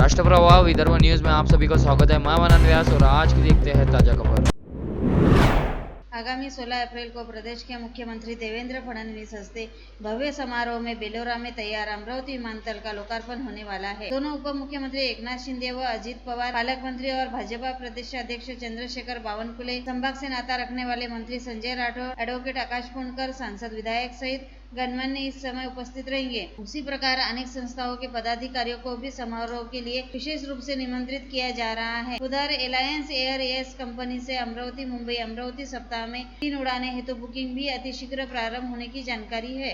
राष्ट्रप्रवाह Vidarbha news में आप सभी का स्वागत है। मैं मनन व्यास और आज की देखते हैं ताजा खबर। आगामी 16 अप्रैल को प्रदेश के मुख्यमंत्री देवेंद्र फडणवीस हस्ते भव्य समारोह में बेलोरा में तैयार अमरावती विमानतल का लोकार्पण होने वाला है। दोनों उप मुख्यमंत्री एकनाथ शिंदे व अजित पवार, पालक मंत्री और भाजपा प्रदेश अध्यक्ष चंद्रशेखर बावनकुळे, संभाग से नाता रखने वाले मंत्री संजय राठौर, एडवोकेट आकाश पुणकर, सांसद विधायक सहित गणमान्य इस समय उपस्थित रहेंगे। उसी प्रकार अनेक संस्थाओं के पदाधिकारियों को भी समारोह के लिए विशेष रूप से निमंत्रित किया जा रहा है। उधर एलायंस एयर एस कंपनी से अमरावती मुंबई अमरावती सप्ताह में 3 उड़ानें हेतु बुकिंग भी अतिशीघ्र प्रारंभ होने की जानकारी है।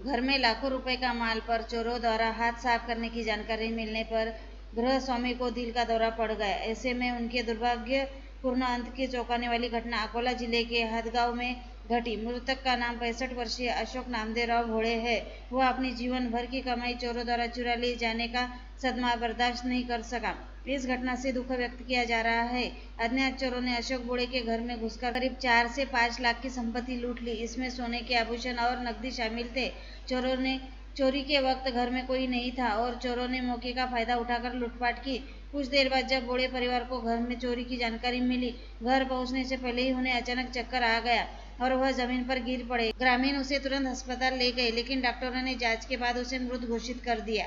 घर में लाखों रुपए का माल पर चोरों द्वारा हाथ साफ करने की जानकारी मिलने पर गृह स्वामी को दिल का दौरा पड़ गया। ऐसे में उनके दुर्भाग्यपूर्ण अंत की चौंकाने वाली घटना अकोला जिले के हदगांव में घटी। मृतक का नाम 65 वर्षीय अशोक नामदेवराव भोळे है। वह अपनी जीवन भर की कमाई चोरों द्वारा चुरा ले जाने का सदमा बर्दाश्त नहीं कर सका। इस घटना से दुख व्यक्त किया जा रहा है। अज्ञात चोरों ने अशोक भोळे के घर में घुसकर करीब 4 से 5 लाख की संपत्ति लूट ली। इसमें सोने के आभूषण और नकदी शामिल थे। चोरी के वक्त घर में कोई नहीं था और चोरों ने मौके का फायदा उठाकर लूटपाट की। कुछ देर बाद जब भोळे परिवार को घर में चोरी की जानकारी मिली, घर पहुंचने से पहले ही उन्हें अचानक चक्कर आ गया और वह जमीन पर गिर पड़े। ग्रामीण उसे तुरंत अस्पताल ले गए, लेकिन डॉक्टरों ने जांच के बाद उसे मृत घोषित कर दिया।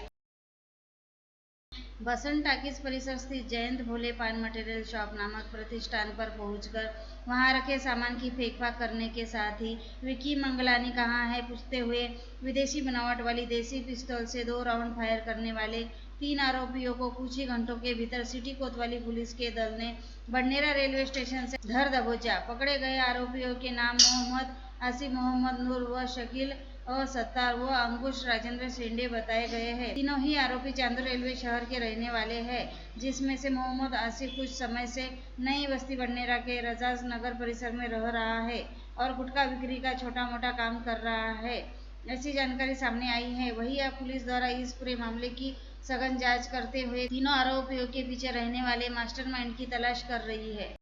बसंत टाकीज परिसर स्थित जयंत भोले पान मटेरियल शॉप नामक प्रतिष्ठान पर पहुंचकर वहां रखे सामान की फेंकफाक करने के साथ ही विकी मंगलानी कहाँ है पूछते हुए विदेशी बनावट वाली देसी पिस्तौल से 2 राउंड फायर करने वाले 3 आरोपियों को कुछ ही घंटों के भीतर सिटी कोतवाली पुलिस के दल ने बडनेरा रेलवे स्टेशन से धर दबोचा। पकड़े गए आरोपियों के नाम मोहम्मद आसिफ, मोहम्मद नूर व शकील और सत्तार व अंकुश राजेंद्र शेंडे बताए गए हैं। तीनों ही आरोपी चांदोर रेलवे शहर के रहने वाले हैं, जिसमें से मोहम्मद आसिफ कुछ समय से नई बस्ती बडनेरा के रजाज नगर परिसर में रह रहा है और गुटखा बिक्री का छोटा मोटा काम कर रहा है, ऐसी जानकारी सामने आई है। वहीं अब पुलिस द्वारा इस पूरे मामले की सघन जांच करते हुए तीनों आरोपियों के पीछे रहने वाले मास्टरमाइंड की तलाश कर रही है।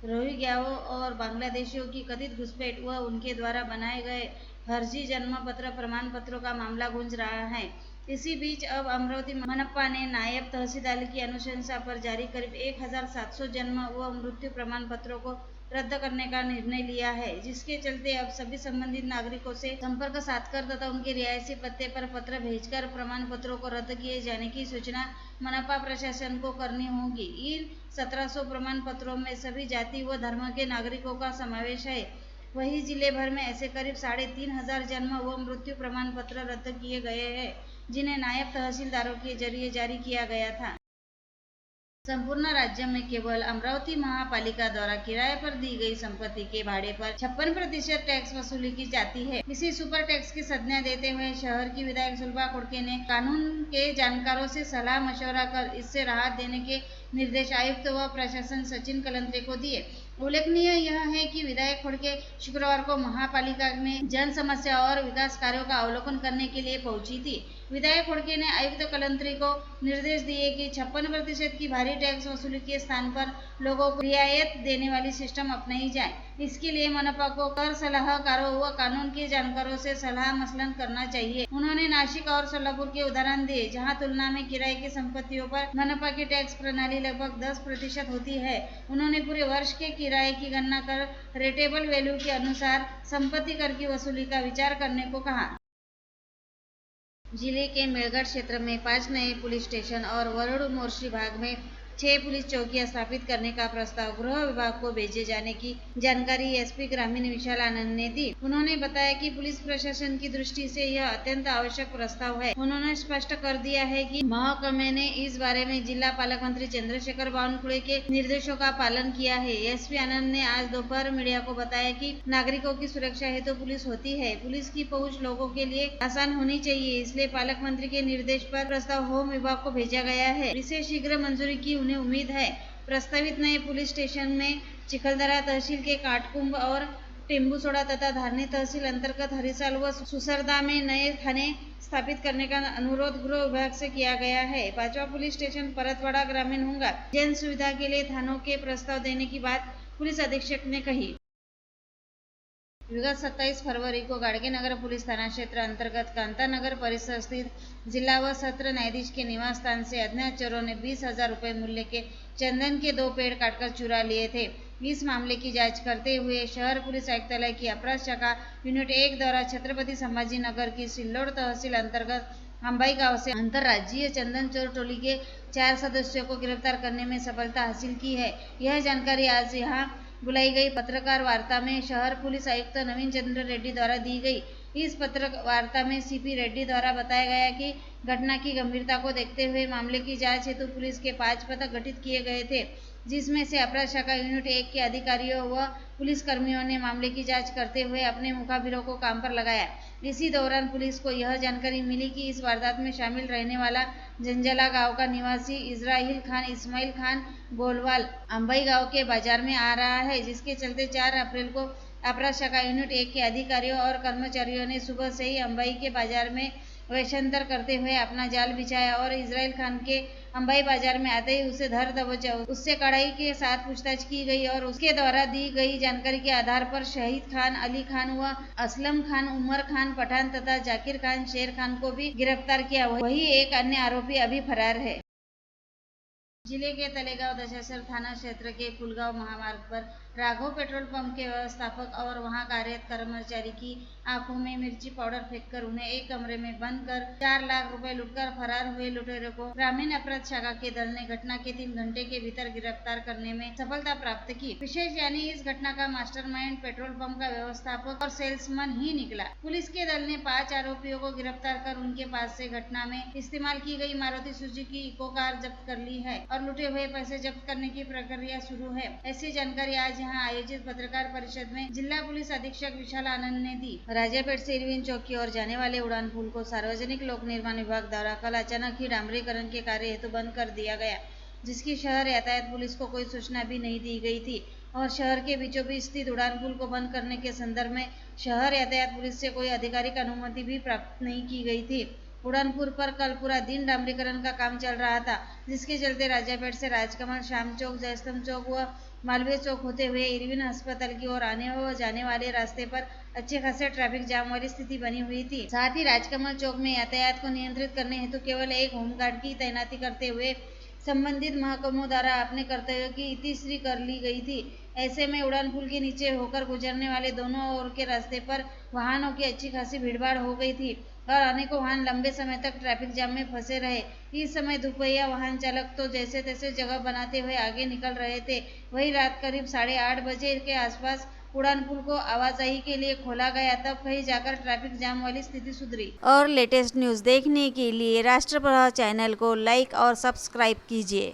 रोहिंग्याओं और बांग्लादेशियों की कथित घुसपैठ व उनके द्वारा बनाए गए फर्जी जन्म पत्र प्रमाण पत्रों का मामला गूंज रहा है। इसी बीच अब अमरावती मनपा ने नायब तहसीलदार की अनुशंसा पर जारी करीब 1700 जन्म व मृत्यु प्रमाण पत्रों को रद्द करने का निर्णय लिया है, जिसके चलते अब सभी संबंधित नागरिकों से संपर्क साधकर तथा उनके रिहायशी पत्ते पर पत्र भेजकर प्रमाण पत्रों को रद्द किए जाने की सूचना मनपा प्रशासन को करनी होगी। इन 1700 प्रमाण पत्रों में सभी जाति व धर्म के नागरिकों का समावेश है। वहीं जिले भर में ऐसे करीब 3500 जन्म व मृत्यु प्रमाण पत्र रद्द किए गए हैं, जिन्हें नायब तहसीलदारों के जरिए जारी किया गया था। संपूर्ण राज्य में केवल अमरावती महापालिका द्वारा किराए पर दी गई संपत्ति के भाड़े पर 56% टैक्स वसूली की जाती है। इसी सुपर टैक्स की संज्ञा देते हुए शहर की विधायक सुलभा खोड़के ने कानून के जानकारों से सलाह मशवरा कर इससे राहत देने के निर्देश आयुक्त व प्रशासन सचिन कलंत्रे को दिए। उल्लेखनीय यह है कि विधायक खोड़के शुक्रवार को महापालिका में जन समस्या और विकास कार्यों का अवलोकन करने के लिए पहुंची थी। विधायक खोड़के ने आयुक्त कलंत्री को निर्देश दिए कि 56% की भारी टैक्स वसूली के स्थान पर लोगों को रियायत देने वाली सिस्टम अपनाई जाए। इसके लिए मनपा को कर सलाहकारों व कानून के जानकारों से सलाह मसलन करना चाहिए। उन्होंने नासिक और सोलापुर के उदाहरण दिए, जहां तुलना में किराए की संपत्तियों पर मनपा की टैक्स प्रणाली लगभग 10% होती है। उन्होंने पूरे वर्ष के किराए की गणना कर रेटेबल वैल्यू के अनुसार संपत्ति कर की वसूली का विचार करने को कहा। जिले के मेलघाट क्षेत्र में 5 नए पुलिस स्टेशन और वरुण मोर्शी भाग में 6 पुलिस चौकियां स्थापित करने का प्रस्ताव गृह विभाग को भेजे जाने की जानकारी एसपी ग्रामीण विशाल आनंद ने दी। उन्होंने बताया कि पुलिस प्रशासन की दृष्टि से यह अत्यंत आवश्यक प्रस्ताव है। उन्होंने स्पष्ट कर दिया है कि महकमे ने इस बारे में जिला पालक मंत्री चंद्रशेखर बावनकुळे के निर्देशों का पालन किया है। एसपी आनंद ने आज दोपहर मीडिया को बताया कि नागरिकों की सुरक्षा हेतु तो पुलिस होती है, पुलिस की पहुंच लोगों के लिए आसान होनी चाहिए, इसलिए पालक मंत्री के निर्देश पर प्रस्ताव होम विभाग को भेजा गया है। इसे शीघ्र मंजूरी की उन्हें उम्मीद है। प्रस्तावित नए पुलिस स्टेशन में चिखलदरा तहसील के काटकुंभ और टेम्बुसोड़ा तथा धारनी तहसील अंतर्गत हरिसाल व सुसरदा में नए थाने स्थापित करने का अनुरोध गृह विभाग से किया गया है। 5वां पुलिस स्टेशन परतवाड़ा ग्रामीण होगा। जन सुविधा के लिए थानों के प्रस्ताव देने की बात पुलिस अधीक्षक ने कही। विगत 27 फरवरी को गाड़गे नगर पुलिस थाना क्षेत्र अंतर्गत कांता नगर परिसर स्थित जिला व सत्र न्यायाधीश के निवास स्थान से अज्ञात चोरों ने 20,000 रुपए मूल्य के चंदन के 2 पेड़ काटकर चुरा लिए थे। इस मामले की जांच करते हुए शहर पुलिस आयुक्तालय की अपराध शाखा यूनिट 1 द्वारा छत्रपति संभाजी नगर की सिल्लोड तहसील अंतर्गत अंबाई गांव से अंतर्राज्यीय चंदन चोर टोली के 4 सदस्यों को गिरफ्तार करने में सफलता हासिल की है। यह जानकारी आज यहां बुलाई गई पत्रकार वार्ता में शहर पुलिस आयुक्त नवीन चंद्र रेड्डी द्वारा दी गई। इस पत्रकार वार्ता में सीपी रेड्डी द्वारा बताया गया कि घटना की गंभीरता को देखते हुए मामले की जांच हेतु पुलिस के 5 पथक गठित किए गए थे, जिसमें से अपराध शाखा यूनिट 1 के अधिकारियों व पुलिस कर्मियों ने मामले की जांच करते हुए अपने मुखाबिरों को काम पर लगाया। इसी दौरान पुलिस को यह जानकारी मिली कि इस वारदात में शामिल रहने वाला जंजला गांव का निवासी इस्राइल खान इस्माइल खान गोलवाल अंबाई गांव के बाजार में आ रहा है, जिसके चलते 4 अप्रैल को अपराध शाखा यूनिट 1 के अधिकारियों और कर्मचारियों ने सुबह से ही अंबाई के बाजार में वेशांतर करते हुए अपना जाल बिछाया और इस्राइल खान के अंबाई बाजार में आते ही उसे धर दबोचा। उससे कड़ाई के साथ पूछताछ की गई और उसके द्वारा दी गई जानकारी के आधार पर शहीद खान, अली खान व असलम खान, उमर खान पठान तथा जाकिर खान शेर खान को भी गिरफ्तार किया। वही एक अन्य आरोपी अभी फरार है। जिले के तलेगांव दशासर थाना क्षेत्र के फुलगांव महामार्ग पर राघव पेट्रोल पंप के व्यवस्थापक और वहां कार्यरत कर्मचारी की आंखों में मिर्ची पाउडर फेंककर उन्हें एक कमरे में बंद कर 4 लाख रुपए लूटकर फरार हुए लुटेरों को ग्रामीण अपराध शाखा के दल ने घटना के 3 घंटे के भीतर गिरफ्तार करने में सफलता प्राप्त की। विशेष यानी इस घटना का मास्टरमाइंड पेट्रोल पंप का व्यवस्थापक और सेल्समैन ही निकला। पुलिस के दल ने 5 आरोपियों को गिरफ्तार कर उनके पास से घटना में इस्तेमाल की गई मारुति सुजुकी इको कार जब्त कर ली है और लूटे हुए पैसे जब्त करने की प्रक्रिया शुरू है। ऐसी जानकारी आज यहां आयोजित पत्रकार परिषद में जिला पुलिस अधीक्षक विशाल आनंद ने दी। राजापेट से इरविन चौक की ओर जाने वाले उड़ान पुल को सार्वजनिक लोक निर्माण विभाग द्वारा कल अचानक ही डामरीकरण के कार्य हेतु बंद कर दिया गया, जिसकी शहर यातायात पुलिस को कोई सूचना भी नहीं दी गई थी और शहर के बीचों बीच स्थित उड़ान पुल को बंद करने के संदर्भ में शहर यातायात पुलिस से कोई आधिकारिक अनुमति भी प्राप्त नहीं की गई थी। उड़ानपुर पर कल पूरा दिन डामरीकरण का काम चल रहा था, जिसके चलते राजापेट से राजकमल, श्याम चौक, जयस्तंभ चौक व मालवीय चौक होते हुए इरविन अस्पताल की ओर आने व जाने वाले रास्ते पर अच्छे खासे ट्रैफिक जाम वाली स्थिति बनी हुई थी। साथ ही राजकमल चौक में यातायात को नियंत्रित करने हेतु केवल एक होमगार्ड की तैनाती करते हुए संबंधित महकमों द्वारा अपने कर्तव्यों की इतिश्री कर ली गई थी। ऐसे में उड़ान पुल के नीचे होकर गुजरने वाले दोनों ओर के रास्ते पर वाहनों की अच्छी खासी भीड़भाड़ हो गई थी और अनेकों वाहन लंबे समय तक ट्रैफिक जाम में फंसे रहे। इस समय दुपहिया वाहन चालक तो जैसे तैसे जगह बनाते हुए आगे निकल रहे थे। वही रात करीब 8:30 बजे के आसपास उड़ान पुल को आवाजाही के लिए खोला गया, तब कहीं जाकर ट्रैफिक जाम वाली स्थिति सुधरी। और लेटेस्ट न्यूज देखने के लिए राष्ट्रप्रवाह चैनल को लाइक और सब्सक्राइब कीजिए।